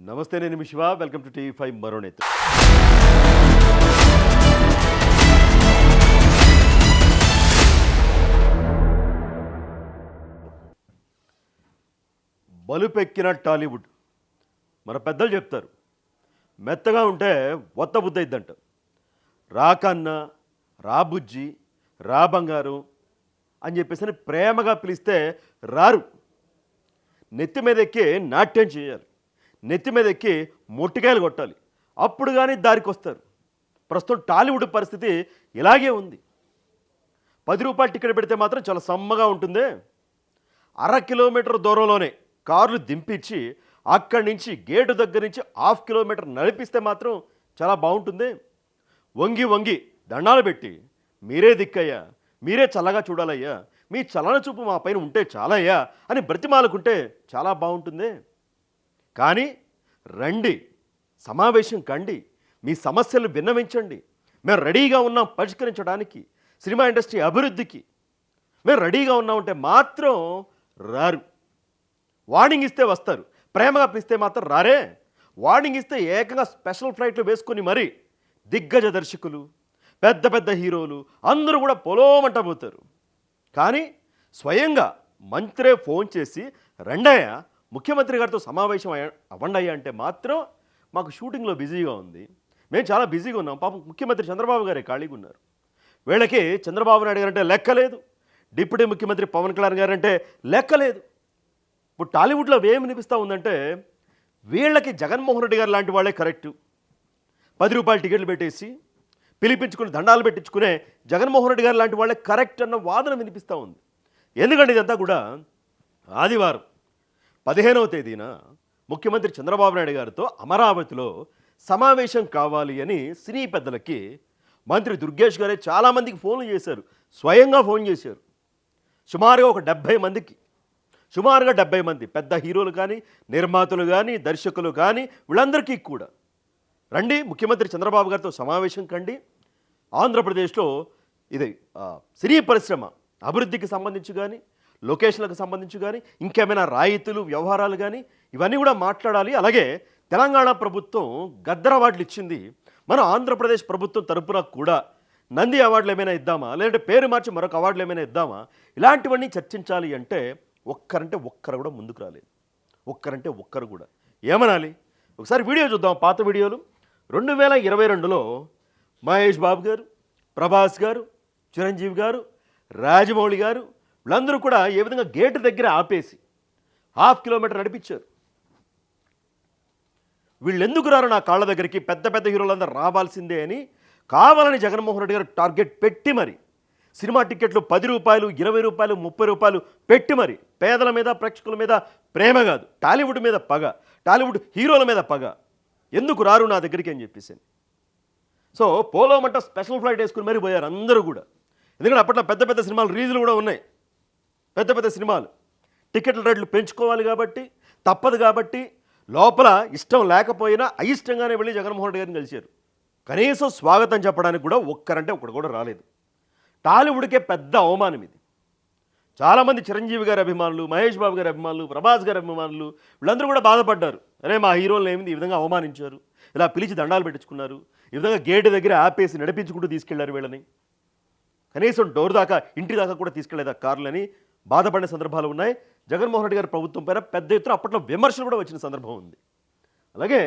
నమస్తే, నేను మీ శివ. వెల్కమ్ టు టీవీ5 మరోనేతు. బలుపెక్కిన టాలీవుడ్. మన పెద్దలు చెప్తారు, మెత్తగా ఉంటే ఒత్త బుద్ధి అయిద్దంట. రా కన్నా, రా బుజ్జి, రా బంగారం అని చెప్పేసి ప్రేమగా పిలిస్తే రారు. నెత్తి మీద ఎక్కి నాట్యం చేయాలి, నెత్తి మీద ఎక్కి మొట్టికాయలు కొట్టాలి, అప్పుడు కానీ దారికి వస్తారు. ప్రస్తుతం టాలీవుడ్ పరిస్థితి ఇలాగే ఉంది. 10 రూపాయలు టికెట్ పెడితే మాత్రం చాలా సమ్మగా ఉంటుంది. 1/2 కిలోమీటర్ దూరంలోనే కార్లు దింపించి అక్కడి నుంచి గేటు దగ్గర నుంచి 1/2 కిలోమీటర్ నడిపిస్తే మాత్రం చాలా బాగుంటుంది. వంగి వంగి దండాలు పెట్టి, మీరే దిక్కయ్యా, మీరే చల్లగా చూడాలయ్యా, మీ చలన చూపు మా పైన ఉంటే చాలయ్యా అని బ్రతిమాలకుంటే చాలా బాగుంటుంది. కానీ రండి, సమావేశం కండి, మీ సమస్యలు విన్నవించండి, మేము రెడీగా ఉన్నాం పరిష్కరించడానికి, సినిమా ఇండస్ట్రీ అభివృద్ధికి మేము రెడీగా ఉన్నామంటే మాత్రం రారు. వార్నింగ్ ఇస్తే వస్తారు, ప్రేమగా పిలిస్తే మాత్రం రారే. వార్నింగ్ ఇస్తే ఏకంగా స్పెషల్ ఫ్లైట్లు వేసుకొని మరి దిగ్గజ దర్శకులు, పెద్ద పెద్ద హీరోలు అందరూ కూడా పొలోమంట పోతారు. కానీ స్వయంగా మంత్రే ఫోన్ చేసి రండయ్య, ముఖ్యమంత్రి గారితో సమావేశం అవ్వండయ్యా అంటే మాత్రం మాకు షూటింగ్లో బిజీగా ఉంది, మేము చాలా బిజీగా ఉన్నాం. పాపం ముఖ్యమంత్రి చంద్రబాబు గారే ఖాళీగా ఉన్నారు. వీళ్ళకి చంద్రబాబు నాయుడు గారంటే లెక్కలేదు, డిప్యూటీ ముఖ్యమంత్రి పవన్ కళ్యాణ్ గారంటే లెక్కలేదు. ఇప్పుడు టాలీవుడ్లో ఏమి వినిపిస్తూ ఉందంటే, వీళ్ళకి జగన్మోహన్ రెడ్డి గారు లాంటి వాళ్ళే కరెక్టు. 10 రూపాయలు టికెట్లు పెట్టేసి పిలిపించుకుని దండాలు పెట్టించుకునే జగన్మోహన్ రెడ్డి గారు లాంటి వాళ్ళే కరెక్ట్ అన్న వాదన వినిపిస్తూ ఉంది. ఎందుకంటే ఇదంతా కూడా ఆదివారం 15వ తేదీన ముఖ్యమంత్రి చంద్రబాబు నాయుడు గారితో అమరావతిలో సమావేశం కావాలి అని సినీ పెద్దలకి మంత్రి దుర్గేష్ గారే చాలామందికి ఫోన్లు చేశారు, స్వయంగా ఫోన్ చేశారు. సుమారుగా ఒక 70 మందికి, సుమారుగా 70 మంది పెద్ద హీరోలు కానీ, నిర్మాతలు కానీ, దర్శకులు కానీ, వీళ్ళందరికీ కూడా రండి, ముఖ్యమంత్రి చంద్రబాబు గారితో సమావేశం కండి. ఆంధ్రప్రదేశ్లో ఇది సినీ పరిశ్రమ అభివృద్ధికి సంబంధించి కానీ, లొకేషన్లకు సంబంధించి కానీ, ఇంకేమైనా రాయితీలు వ్యవహారాలు కానీ ఇవన్నీ కూడా మాట్లాడాలి. అలాగే తెలంగాణ ప్రభుత్వం గద్దర్ అవార్డులు ఇచ్చింది, మన ఆంధ్రప్రదేశ్ ప్రభుత్వం తరపున కూడా నంది అవార్డులు ఏమైనా ఇద్దామా, లేదంటే పేరు మార్చి మరొక అవార్డులు ఏమైనా ఇద్దామా, ఇలాంటివన్నీ చర్చించాలి అంటే ఒక్కరు కూడా ముందుకు రాలేదు. ఒక్కరు కూడా ఏమనాలి? ఒకసారి వీడియో చూద్దాం, పాత వీడియోలు. 2022లో మహేష్ బాబు గారు, ప్రభాస్ గారు, చిరంజీవి గారు, రాజమౌళి గారు వీళ్ళందరూ కూడా ఏ విధంగా గేటు దగ్గర ఆపేసి 1/2 కిలోమీటర్ నడిపించారు. వీళ్ళు ఎందుకు రారు నా కాళ్ళ దగ్గరికి, పెద్ద పెద్ద హీరోలందరూ రావాల్సిందే అని కావాలని జగన్మోహన్ రెడ్డి గారు టార్గెట్ పెట్టి మరి సినిమా టికెట్లు 10 రూపాయలు, 20 రూపాయలు, 30 రూపాయలు పెట్టి మరి పేదల మీద, ప్రేక్షకుల మీద ప్రేమ కాదు, టాలీవుడ్ మీద పగ, టాలీవుడ్ హీరోల మీద పగ, ఎందుకు రారు నా దగ్గరికి అని చెప్పేసి. సో పోలోమంట స్పెషల్ ఫ్లైట్ వేసుకుని మరీ పోయారు అందరూ కూడా. ఎందుకంటే అప్పట్లో పెద్ద పెద్ద సినిమాలు రిలీజులు కూడా ఉన్నాయి, పెద్ద పెద్ద సినిమాలు. టికెట్ల రేట్లు పెంచుకోవాలి కాబట్టి, తప్పదు కాబట్టి లోపల ఇష్టం లేకపోయినా అయిష్టంగానే వెళ్ళి జగన్మోహన్ రెడ్డి గారిని కలిశారు. కనీసం స్వాగతం చెప్పడానికి కూడా ఒక్కడు కూడా రాలేదు. టాలీవుడ్కే పెద్ద అవమానం ఇది. చాలామంది చిరంజీవి గారి అభిమానులు, మహేష్ బాబు గారి అభిమానులు, ప్రభాస్ గారి అభిమానులు వీళ్ళందరూ కూడా బాధపడ్డారు. అరే మా హీరోలు ఏమింది ఈ విధంగా అవమానించారు, ఇలా పిలిచి దండాలు పెట్టించుకున్నారు, ఈ విధంగా గేటు దగ్గర ఆపేసి నడిపించుకుంటూ తీసుకెళ్లారు వీళ్ళని, కనీసం డోర్ దాకా, ఇంటి దాకా కూడా తీసుకెళ్లేదా కార్లని బాధపడిన సందర్భాలు ఉన్నాయి. జగన్మోహన్ రెడ్డి గారి ప్రభుత్వం పైన పెద్ద ఎత్తున అప్పట్లో విమర్శలు కూడా వచ్చిన సందర్భం ఉంది. అలాగే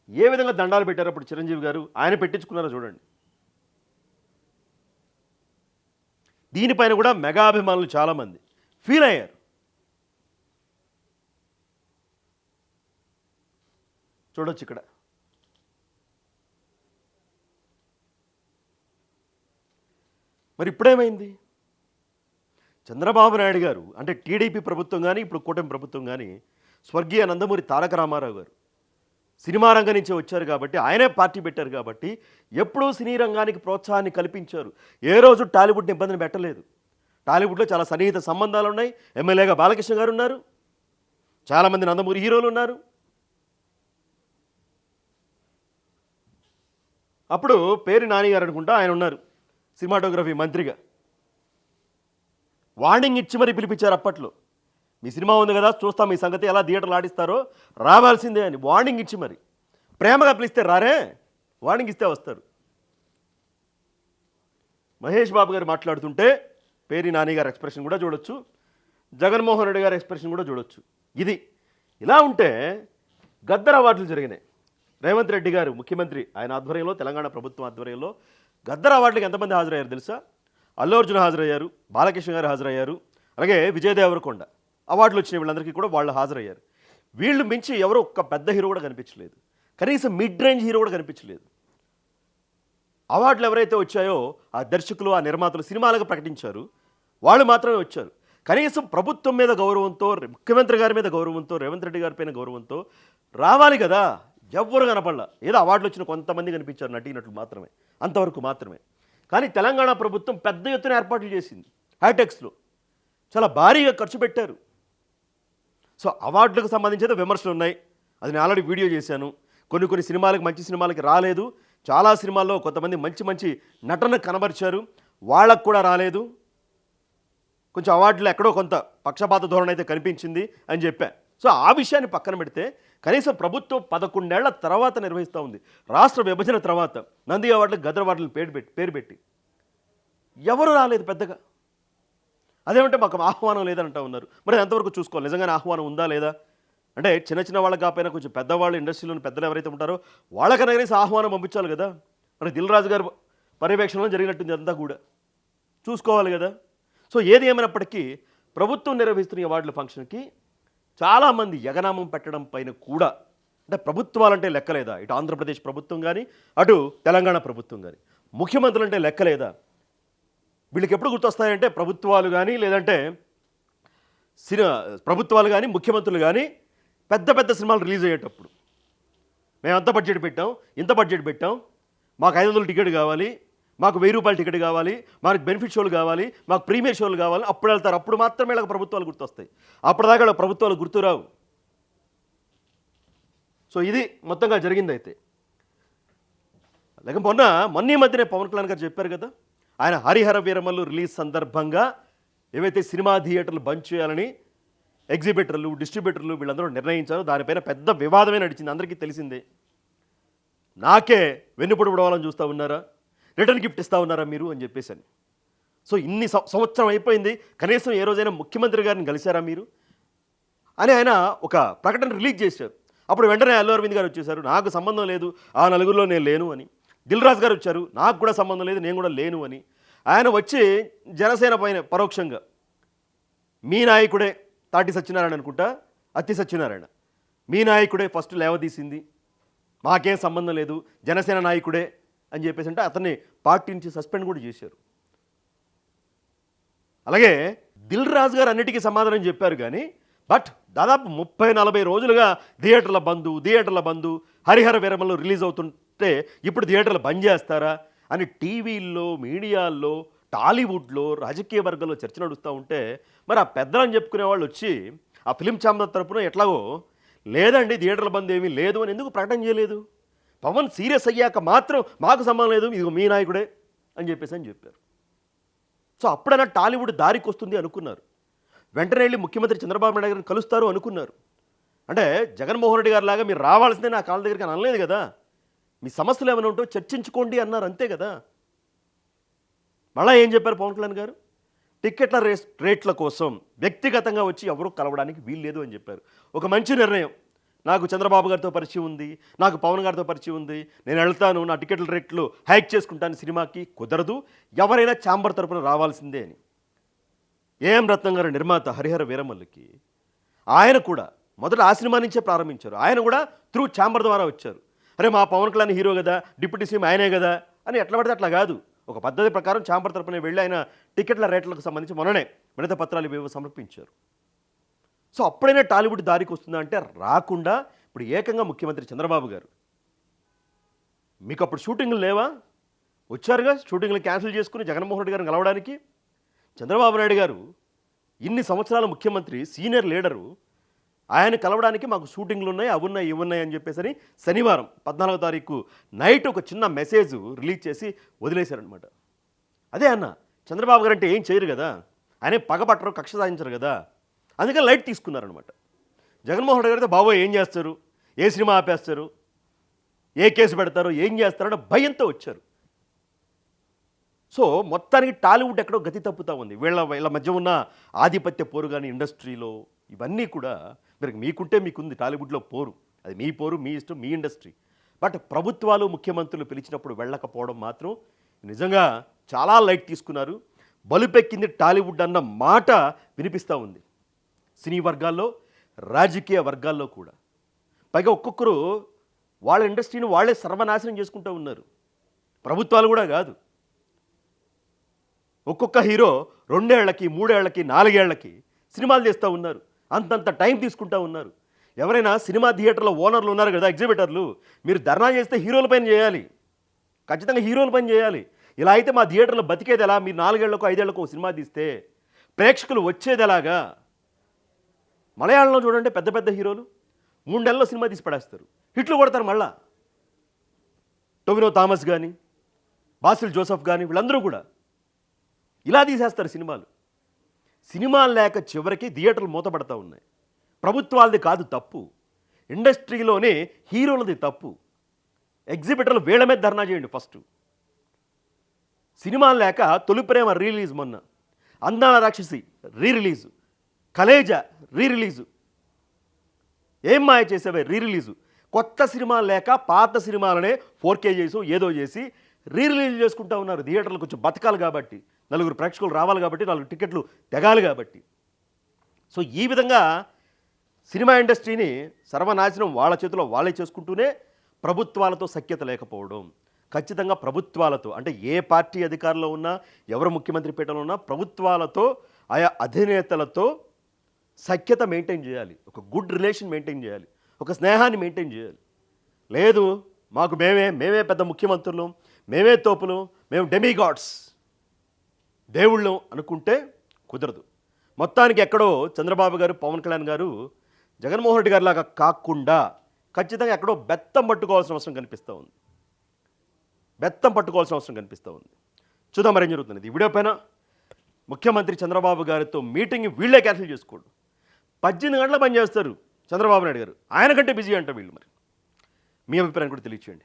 ఏ విధంగా దండాలు పెట్టారు అప్పుడు చిరంజీవి గారు, ఆయన పెట్టించుకున్నారో చూడండి. దీనిపైన కూడా మెగా అభిమానులు చాలామంది ఫీల్ అయ్యారు. చూడొచ్చు ఇక్కడ. మరి ఇప్పుడేమైంది? చంద్రబాబు నాయుడు గారు అంటే టీడీపీ ప్రభుత్వం కానీ, ఇప్పుడు కూటమి ప్రభుత్వం కానీ, స్వర్గీయ నందమూరి తారక రామారావు గారు సినిమా రంగం నుంచి వచ్చారు కాబట్టి, ఆయనే పార్టీ పెట్టారు కాబట్టి ఎప్పుడూ సినీ రంగానికి ప్రోత్సాహాన్ని కల్పించారు. ఏ రోజు టాలీవుడ్ని ఇబ్బందిని పెట్టలేదు. టాలీవుడ్లో చాలా సన్నిహిత సంబంధాలు ఉన్నాయి. ఎమ్మెల్యేగా బాలకృష్ణ గారు ఉన్నారు, చాలామంది నందమూరి హీరోలు ఉన్నారు. అప్పుడు పేరు నాని గారు అనుకుంటా ఆయన ఉన్నారు సినిమాటోగ్రఫీ మంత్రిగా. వార్నింగ్ ఇచ్చి మరీ పిలిపించారు అప్పట్లో. మీ సినిమా ఉంది కదా, చూస్తాం మీ సంగతి ఎలా థియేటర్లు ఆడిస్తారో, రావాల్సిందే అని వార్నింగ్ ఇచ్చి మరి ప్రేమగా పిలిస్తే రారే, వార్నింగ్ ఇస్తే వస్తారు. మహేష్ బాబు గారు మాట్లాడుతుంటే పేరి నాని గారి ఎక్స్ప్రెషన్ కూడా చూడొచ్చు, జగన్మోహన్ రెడ్డి గారి ఎక్స్ప్రెషన్ కూడా చూడొచ్చు. ఇది ఇలా ఉంటే గద్దర్ అవార్డులు జరిగినాయి. రేవంత్ రెడ్డి గారు ముఖ్యమంత్రి, ఆయన ఆధ్వర్యంలో, తెలంగాణ ప్రభుత్వం ఆధ్వర్యంలో గద్దర్ అవార్డులకు ఎంతమంది హాజరయ్యారు తెలుసా? అల్లు అర్జున్ హాజరయ్యారు, బాలకృష్ణ గారు హాజరయ్యారు, అలాగే విజయ్ దేవరకొండ. అవార్డులు వచ్చిన వీళ్ళందరికీ కూడా వాళ్ళు హాజరయ్యారు. వీళ్ళు మించి ఎవరో ఒక్క పెద్ద హీరో కూడా కనిపించలేదు, కనీసం మిడ్ రేంజ్ హీరో కూడా కనిపించలేదు. అవార్డులు ఎవరైతే వచ్చాయో ఆ దర్శకులు, ఆ నిర్మాతలు సినిమాలకు ప్రకటించారు, వాళ్ళు మాత్రమే వచ్చారు. కనీసం ప్రభుత్వం మీద గౌరవంతో, ముఖ్యమంత్రి గారి మీద గౌరవంతో, రేవంత్ రెడ్డి గారి పైన గౌరవంతో రావాలి కదా. ఎవ్వరు కనపడలా, ఏదో అవార్డులు వచ్చిన కొంతమంది కనిపించారు, నటీనటులు మాత్రమే, అంతవరకు మాత్రమే. కానీ తెలంగాణ ప్రభుత్వం పెద్ద ఎత్తున ఏర్పాట్లు చేసింది, హైటెక్స్లో చాలా భారీగా ఖర్చు పెట్టారు. సో అవార్డులకు సంబంధించి విమర్శలు ఉన్నాయి, అది నేను ఆల్రెడీ వీడియో చేశాను. కొన్ని సినిమాలకు, మంచి సినిమాలకి రాలేదు, చాలా సినిమాల్లో కొంతమంది మంచి నటన కనబరిచారు, వాళ్ళకు కూడా రాలేదు. కొంచెం అవార్డులు ఎక్కడో కొంత పక్షపాత ధోరణి అయితే కనిపించింది అని చెప్పా. సో ఆ విషయాన్ని పక్కన పెడితే కనీసం ప్రభుత్వం 11 ఏళ్ల తర్వాత నిర్వహిస్తూ ఉంది, రాష్ట్ర విభజన తర్వాత, నంది అవార్డులకు, గద్దర్ అవార్డులకు పేరు పెట్టి ఎవరు రాలేదు పెద్దగా. అదేమంటే మాకు ఆహ్వానం లేదంటా ఉన్నారు. మరి ఎంతవరకు చూసుకోవాలి, నిజంగానే ఆహ్వానం ఉందా లేదా? అంటే చిన్న వాళ్ళకి కాకపోయినా కొంచెం పెద్దవాళ్ళు, ఇండస్ట్రీలోని పెద్దలు ఎవరైతే ఉంటారో వాళ్ళకైనా కనీసం ఆహ్వానం పంపించాలి కదా. మరి దిల్ రాజు గారు పర్యవేక్షణలో జరిగినట్టుంది అంతా కూడా, చూసుకోవాలి కదా. సో ఏది ఏమైనప్పటికీ ప్రభుత్వం నిర్వహిస్తున్న అవార్డుల ఫంక్షన్కి చాలామంది ఎగనామం పెట్టడం పైన కూడా, అంటే ప్రభుత్వాలంటే లెక్కలేదా? ఇటు ఆంధ్రప్రదేశ్ ప్రభుత్వం కానీ, అటు తెలంగాణ ప్రభుత్వం కానీ, ముఖ్యమంత్రులు అంటే లెక్కలేదా? వీళ్ళకి ఎప్పుడు గుర్తొస్తాయంటే ప్రభుత్వాలు కానీ, లేదంటే ప్రభుత్వాలు కానీ, ముఖ్యమంత్రులు కానీ పెద్ద సినిమాలు రిలీజ్ అయ్యేటప్పుడు మేము అంత బడ్జెట్ పెట్టాం, ఇంత బడ్జెట్ పెట్టాం, మాకు 500 టికెట్ కావాలి, మాకు 1000 రూపాయల టికెట్ కావాలి, మాకు బెనిఫిట్ షోలు కావాలి, మాకు ప్రీమియర్ షోలు కావాలి, అప్పుడు వెళ్తారు. అప్పుడు మాత్రమే వీళ్ళకి ప్రభుత్వాలు గుర్తొస్తాయి, అప్పటిదాకా ప్రభుత్వాలు గుర్తురావు. సో ఇది మొత్తంగా జరిగింది. అయితే లేక మొన్న ఈ మధ్యనే పవన్ కళ్యాణ్ గారు చెప్పారు కదా, ఆయన హరిహర వీరమల్లు రిలీజ్ సందర్భంగా ఏవైతే సినిమా థియేటర్లు బంద్ చేయాలని ఎగ్జిబిటర్లు, డిస్ట్రిబ్యూటర్లు వీళ్ళందరూ నిర్ణయించారు. దానిపైన పెద్ద వివాదమే నడిచింది, అందరికీ తెలిసిందే. నాకే వెన్నుపొడి పడవాలని చూస్తూ ఉన్నారా, రిటర్న్ గిఫ్ట్ ఇస్తూ ఉన్నారా మీరు అని చెప్పేసాను. సో ఇన్ని సంవత్సరం అయిపోయింది, కనీసం ఏ రోజైనా ముఖ్యమంత్రి గారిని కలిశారా మీరు అని ఆయన ఒక ప్రకటన రిలీజ్ చేశారు. అప్పుడు వెంటనే అల్లు అరవింద్ గారు వచ్చేసారు, నాకు సంబంధం లేదు, ఆ నలుగురిలో నేను లేను అని. దిల్ రాజు గారు వచ్చారు, నాకు కూడా సంబంధం లేదు, నేను కూడా లేను అని. ఆయన వచ్చి జనసేన పైన పరోక్షంగా మీ నాయకుడే తాటి సత్యనారాయణ అనుకుంటా, అత్తి సత్యనారాయణ, మీ నాయకుడే ఫస్ట్ లేవదీసింది, మాకేం సంబంధం లేదు, జనసేన నాయకుడే అని చెప్పేసి అంటే అతన్ని పార్టీ నుంచి సస్పెండ్ కూడా చేశారు. అలాగే దిల్ రాజు గారు అన్నిటికీ సమాధానం చెప్పారు కానీ, బట్ దాదాపు 30-40 రోజులుగా థియేటర్ల బంధు, హరిహర వీరమల్లు రిలీజ్ అవుతుంటే ఇప్పుడు థియేటర్లు బంద్ చేస్తారా అని టీవీల్లో, మీడియాల్లో, టాలీవుడ్లో, రాజకీయ వర్గంలో చర్చ నడుస్తూ ఉంటే, మరి ఆ పెద్దలని చెప్పుకునే వాళ్ళు వచ్చి ఆ ఫిలిం ఛాంబర్ తరపున ఎట్లాగో లేదండి థియేటర్ల బంద్ ఏమీ లేదు అని ఎందుకు ప్రకటన చేయలేదు? పవన్ సీరియస్ అయ్యాక మాత్రం మాకు సంబంధం లేదు, ఇది మీ నాయకుడే అని చెప్పారు. సో అప్పుడైనా టాలీవుడ్ దారికి వస్తుంది అనుకున్నారు. వెంటనే వెళ్ళి ముఖ్యమంత్రి చంద్రబాబు నాయుడు గారిని కలుస్తారు అనుకున్నారు. అంటే జగన్మోహన్ రెడ్డి గారి లాగా మీరు రావాల్సిందే నా కాళ్ళ దగ్గరికి అనలేదు కదా, మీ సమస్యలు ఏమైనా ఉంటో చర్చించుకోండి అన్నారు, అంతే కదా. మళ్ళీ ఏం చెప్పారు పవన్ కళ్యాణ్ గారు? టిక్కెట్ల రేట్ల కోసం వ్యక్తిగతంగా వచ్చి ఎవరూ కలవడానికి వీల్లేదు అని చెప్పారు. ఒక మంచి నిర్ణయం. నాకు చంద్రబాబు గారితో పరిచయం ఉంది, నాకు పవన్ గారితో పరిచయం ఉంది, నేను వెళ్తాను, నా టికెట్ల రేట్లు హైక్ చేసుకుంటాను, సినిమాకి కుదరదు, ఎవరైనా ఛాంబర్ తరపున రావాల్సిందే అని. ఏఎం రత్నం గారు నిర్మాత హరిహర వీరమల్లుకి ఆయన కూడా మొదట ఆ సినిమా నుంచే ప్రారంభించారు. ఆయన కూడా త్రూ ఛాంబర్ ద్వారా వచ్చారు. అరే మా పవన్ కళ్యాణ్ హీరో కదా, డిప్యూటీ సీఎం ఆయనే కదా అని ఎట్లా పడితే అట్లా కాదు. ఒక పద్ధతి ప్రకారం ఛాంబర్ తరపున వెళ్ళి ఆయన టికెట్ల రేట్లకు సంబంధించి మొన్ననే వినతి పత్రాలు ఇవి సమర్పించారు. సో అప్పుడైనా టాలీవుడ్ దారికి వస్తుందా అంటే రాకుండా ఇప్పుడు ఏకంగా ముఖ్యమంత్రి చంద్రబాబు గారు, మీకు అప్పుడు షూటింగ్లు లేవా? వచ్చారుగా, షూటింగ్లు క్యాన్సిల్ చేసుకుని జగన్మోహన్ రెడ్డి గారిని కలవడానికి. చంద్రబాబు నాయుడు గారు ఇన్ని సంవత్సరాల ముఖ్యమంత్రి, సీనియర్ లీడరు, ఆయన కలవడానికి మాకు షూటింగ్లు ఉన్నాయి, అవి ఉన్నాయి, ఇవి ఉన్నాయి అని చెప్పేసి శనివారం 14వ తారీఖు నైట్ ఒక చిన్న మెసేజ్ రిలీజ్ చేసి వదిలేశారనమాట. అదే అన్న, చంద్రబాబు గారు అంటే ఏం చేయరు కదా, ఆయనే పగపట్టరు, కక్ష సాధించరు కదా, అందుకని లైట్ తీసుకున్నారనమాట. జగన్మోహన్ రెడ్డి గారితో బాబోయ్ ఏం చేస్తారు, ఏ సినిమా ఆపేస్తారు, ఏ కేసు పెడతారో, ఏం చేస్తారో భయంతో వచ్చారు. సో మొత్తానికి టాలీవుడ్ ఎక్కడో గతి తప్పుతూ ఉంది. వీళ్ళ మధ్య ఉన్న ఆధిపత్య పోరు కానీ ఇండస్ట్రీలో ఇవన్నీ కూడా మీకుంటే మీకుంది టాలీవుడ్లో పోరు, అది మీ పోరు, మీ ఇష్టం, మీ ఇండస్ట్రీ. బట్ ప్రభుత్వాలు ముఖ్యమంత్రులు పిలిచినప్పుడు వెళ్ళకపోవడం మాత్రం నిజంగా చాలా లైట్ తీసుకున్నారు. బలుపెక్కింది టాలీవుడ్ అన్న మాట వినిపిస్తూ ఉంది సినీ వర్గాల్లో, రాజకీయ వర్గాల్లో కూడా. పైగా ఒక్కొక్కరు వాళ్ళ ఇండస్ట్రీని వాళ్ళే సర్వనాశనం చేసుకుంటూ ఉన్నారు, ప్రభుత్వాలు కూడా కాదు. ఒక్కొక్క హీరో 2 ఏళ్లకి 3 ఏళ్లకి 4 ఏళ్లకి సినిమాలు చేస్తూ ఉన్నారు, అంతంత టైం తీసుకుంటూ ఉన్నారు. ఎవరైనా సినిమా థియేటర్లో ఓనర్లు ఉన్నారు కదా, ఎగ్జిబిటర్లు, మీరు ధర్నా చేస్తే హీరోల పైన చేయాలి, ఖచ్చితంగా హీరోల పైన చేయాలి. ఇలా అయితే మా థియేటర్లో బతికేది ఎలా? మీరు 4 ఏళ్లకు 5 ఏళ్లకు సినిమా తీస్తే ప్రేక్షకులు వచ్చేది ఎలాగా? మలయాళంలో చూడండి, పెద్ద పెద్ద హీరోలు 3 నెలల్లో సినిమా తీసి పడేస్తారు, హిట్లు కొడతారు. మళ్ళా టొవినో థామస్ కానీ, బాసిల్ జోసెఫ్ కానీ, వీళ్ళందరూ కూడా ఇలా తీసేస్తారు సినిమాలు. సినిమాలు లేక చివరికి థియేటర్లు మూతపడతా ఉన్నాయి. ప్రభుత్వాలది కాదు తప్పు, ఇండస్ట్రీలోనే హీరోలది తప్పు. ఎగ్జిబిటర్లు వీళ్ళ మీద ధర్నా చేయండి ఫస్ట్. సినిమాలు లేక తొలి ప్రేమ రీరిలీజ్, మొన్న అందాల రాక్షసి రీరిలీజు, కలేజా రీరిలీజు, ఏం మాయ చేసేవే రీరిలీజు. కొత్త సినిమాలు లేక పాత సినిమాలనే 4K చేసి ఏదో చేసి రీరిలీజ్ చేసుకుంటా ఉన్నారు. థియేటర్లు కొంచెం బతకాలి కాబట్టి, నలుగురు ప్రేక్షకులు రావాలి కాబట్టి, 4 టికెట్లు తెగాలి కాబట్టి. సో ఈ విధంగా సినిమా ఇండస్ట్రీని సర్వనాశనం వాళ్ళ చేతిలో వాళ్ళే చేసుకుంటూనే ప్రభుత్వాలతో సఖ్యత లేకపోవడం. ఖచ్చితంగా ప్రభుత్వాలతో, అంటే ఏ పార్టీ అధికారంలో ఉన్నా, ఎవరు ముఖ్యమంత్రి పీఠంలో ఉన్నా, ప్రభుత్వాలతో, ఆయా అధినేతలతో సఖ్యత మెయింటైన్ చేయాలి, ఒక గుడ్ రిలేషన్ మెయింటైన్ చేయాలి, ఒక స్నేహాన్ని మెయింటైన్ చేయాలి. లేదు మాకు మేమే పెద్ద ముఖ్యమంత్రులు, మేమే తోపులు, మేము డెమిగాడ్స్, దేవుళ్ళు అనుకుంటే కుదరదు. మొత్తానికి ఎక్కడో చంద్రబాబు గారు, పవన్ కళ్యాణ్ గారు జగన్మోహన్ రెడ్డి గారిలాగా కాకుండా ఖచ్చితంగా ఎక్కడో బెత్తం పట్టుకోవాల్సిన అవసరం కనిపిస్తూ ఉంది, బెత్తం పట్టుకోవాల్సిన అవసరం కనిపిస్తూ ఉంది. చూద్దాం మరి ఏం జరుగుతుంది. ఈ వీడియో పైన ముఖ్యమంత్రి చంద్రబాబు గారితో మీటింగ్ వీళ్ళే క్యాన్సిల్ చేసుకోండి. 18 గంటల పని చేస్తారు చంద్రబాబు నాయుడు గారు, ఆయన కంటే బిజీ అంట వీళ్ళు. మరి మీ అభిప్రాయం కూడా తెలియచేయండి.